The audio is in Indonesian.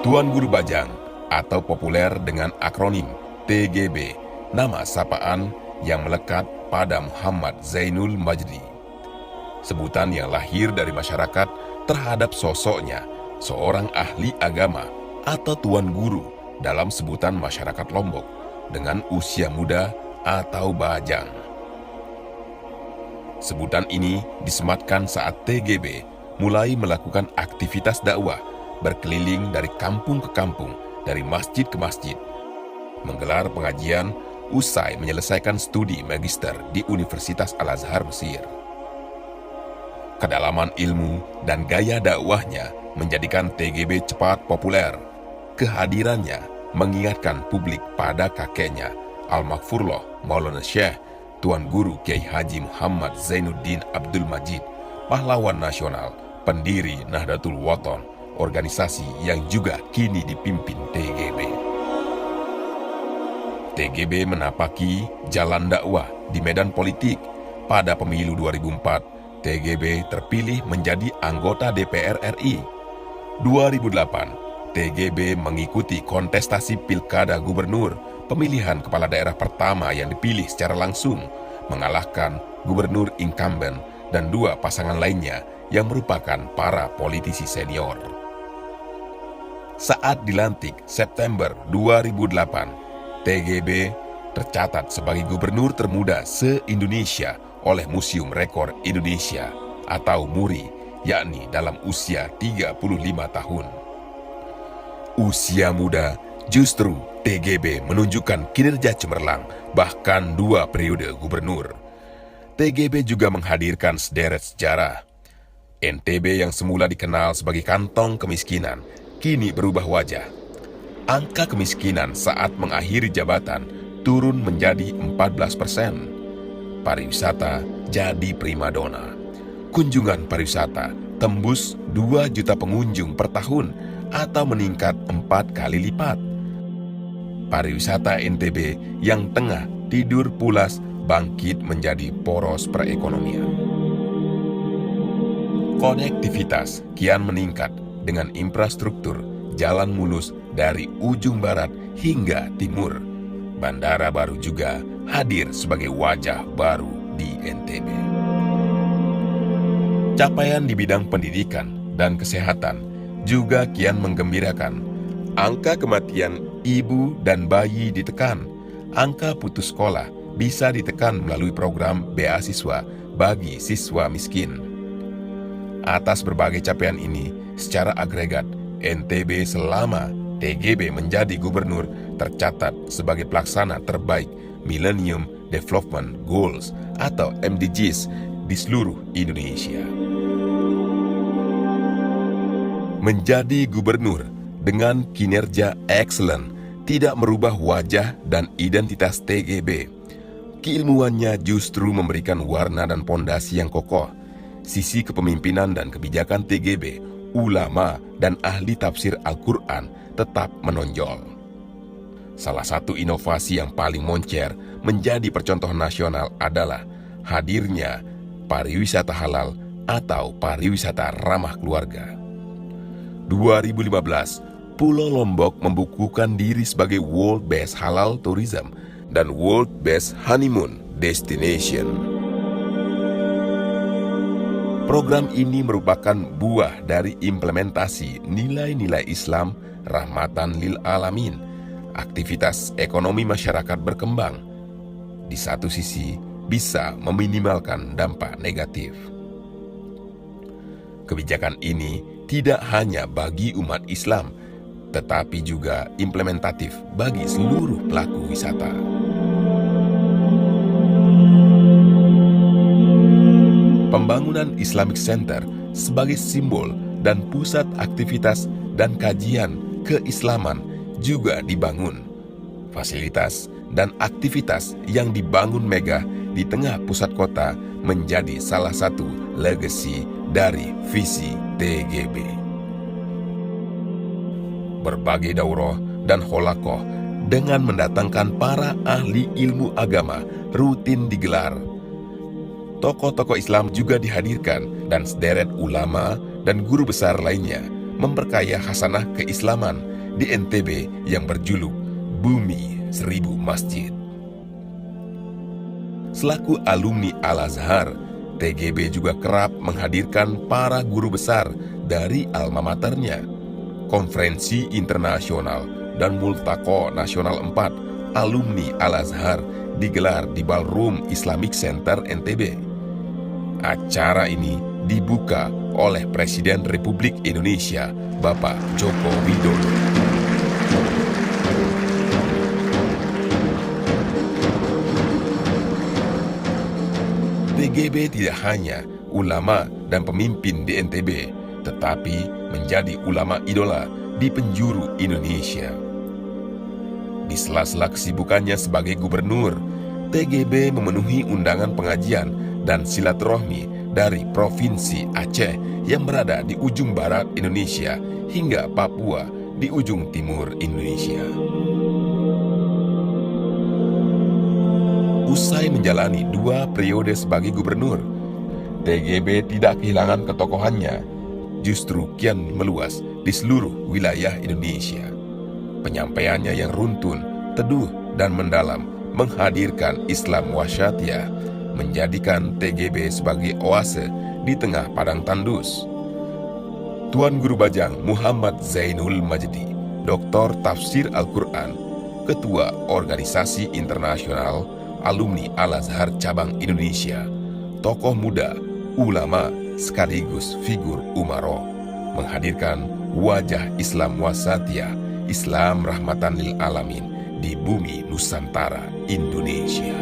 Tuan Guru Bajang atau populer dengan akronim TGB, nama sapaan yang melekat pada Muhammad Zainul Majdi. Sebutan yang lahir dari masyarakat terhadap sosoknya, seorang ahli agama atau tuan guru dalam sebutan masyarakat Lombok dengan usia muda atau bajang. Sebutan ini disematkan saat TGB mulai melakukan aktivitas dakwah berkeliling dari kampung ke kampung, dari masjid ke masjid, menggelar pengajian usai menyelesaikan studi magister di Universitas Al-Azhar Mesir. Kedalaman ilmu dan gaya dakwahnya menjadikan TGB cepat populer. Kehadirannya mengingatkan publik pada kakeknya, Al-Maghfurullah Maulana Syekh Tuan Guru Kiai Haji Muhammad Zainuddin Abdul Majid, pahlawan nasional, pendiri Nahdlatul Wathon, organisasi yang juga kini dipimpin TGB. TGB menapaki jalan dakwah di medan politik. Pada pemilu 2004, TGB terpilih menjadi anggota DPR RI. 2008, TGB mengikuti kontestasi Pilkada Gubernur, pemilihan kepala daerah pertama yang dipilih secara langsung, mengalahkan gubernur incumbent dan dua pasangan lainnya yang merupakan para politisi senior. Saat dilantik September 2008, TGB tercatat sebagai gubernur termuda se-Indonesia oleh Museum Rekor Indonesia atau MURI, yakni dalam usia 35 tahun. Usia muda justru TGB menunjukkan kinerja cemerlang, bahkan 2 periode gubernur. TGB juga menghadirkan sederet sejarah. NTB yang semula dikenal sebagai kantong kemiskinan, kini berubah wajah. Angka kemiskinan saat mengakhiri jabatan turun menjadi 14%. Pariwisata jadi primadona. Kunjungan pariwisata tembus 2 juta pengunjung per tahun atau meningkat 4 kali lipat. Pariwisata NTB yang tengah tidur pulas bangkit menjadi poros perekonomian. Konektivitas kian meningkat dengan infrastruktur jalan mulus dari ujung barat hingga timur. Bandara baru juga hadir sebagai wajah baru di NTB. Capaian di bidang pendidikan dan kesehatan juga kian menggembirakan. Angka kematian ibu dan bayi ditekan. Angka putus sekolah bisa ditekan melalui program beasiswa bagi siswa miskin. Atas berbagai capaian ini, secara agregat, NTB selama TGB menjadi gubernur tercatat sebagai pelaksana terbaik Millennium Development Goals atau MDGs di seluruh Indonesia. Menjadi gubernur dengan kinerja excellent tidak merubah wajah dan identitas TGB. Keilmuannya justru memberikan warna dan pondasi yang kokoh. Sisi kepemimpinan dan kebijakan TGB, ulama dan ahli tafsir Al-Quran tetap menonjol. Salah satu inovasi yang paling moncer menjadi percontohan nasional adalah hadirnya pariwisata halal atau pariwisata ramah keluarga. 2015, Pulau Lombok membukukan diri sebagai World Best Halal Tourism dan World Best Honeymoon Destination. Program ini merupakan buah dari implementasi nilai-nilai Islam rahmatan lil alamin. Aktivitas ekonomi masyarakat berkembang. Di satu sisi bisa meminimalkan dampak negatif. Kebijakan ini tidak hanya bagi umat Islam, tetapi juga implementatif bagi seluruh pelaku wisata. Pembangunan Islamic Center sebagai simbol dan pusat aktivitas dan kajian keislaman juga dibangun. Fasilitas dan aktivitas yang dibangun megah di tengah pusat kota menjadi salah satu legasi dari visi TGB. Berbagai daurah dan holakoh dengan mendatangkan para ahli ilmu agama rutin digelar. Tokoh-tokoh Islam juga dihadirkan dan sederet ulama dan guru besar lainnya memperkaya khasanah keislaman di NTB yang berjuluk Bumi Seribu Masjid. Selaku alumni Al-Azhar, TGB juga kerap menghadirkan para guru besar dari alma maternya. Konferensi internasional dan multaqo nasional 4 alumni Al-Azhar digelar di Ballroom Islamic Center NTB. Acara ini dibuka oleh Presiden Republik Indonesia, Bapak Joko Widodo. TGB tidak hanya ulama dan pemimpin di NTB, tetapi menjadi ulama idola di penjuru Indonesia. Di sela-sela kesibukannya sebagai gubernur, TGB memenuhi undangan pengajian dan silaturahmi dari Provinsi Aceh yang berada di ujung barat Indonesia hingga Papua di ujung timur Indonesia. Usai menjalani 2 periode sebagai gubernur, TGB tidak kehilangan ketokohannya, justru kian meluas di seluruh wilayah Indonesia. Penyampaiannya yang runtun, teduh, dan mendalam menghadirkan Islam wasyatiyah, menjadikan TGB sebagai oase di tengah padang tandus. Tuan Guru Bajang Muhammad Zainul Majdi, Doktor Tafsir Al-Quran, Ketua Organisasi Internasional Alumni Al-Azhar Cabang Indonesia, tokoh muda, ulama, sekaligus figur umaro, menghadirkan wajah Islam wasatiyah, Islam rahmatan lil alamin di bumi Nusantara Indonesia.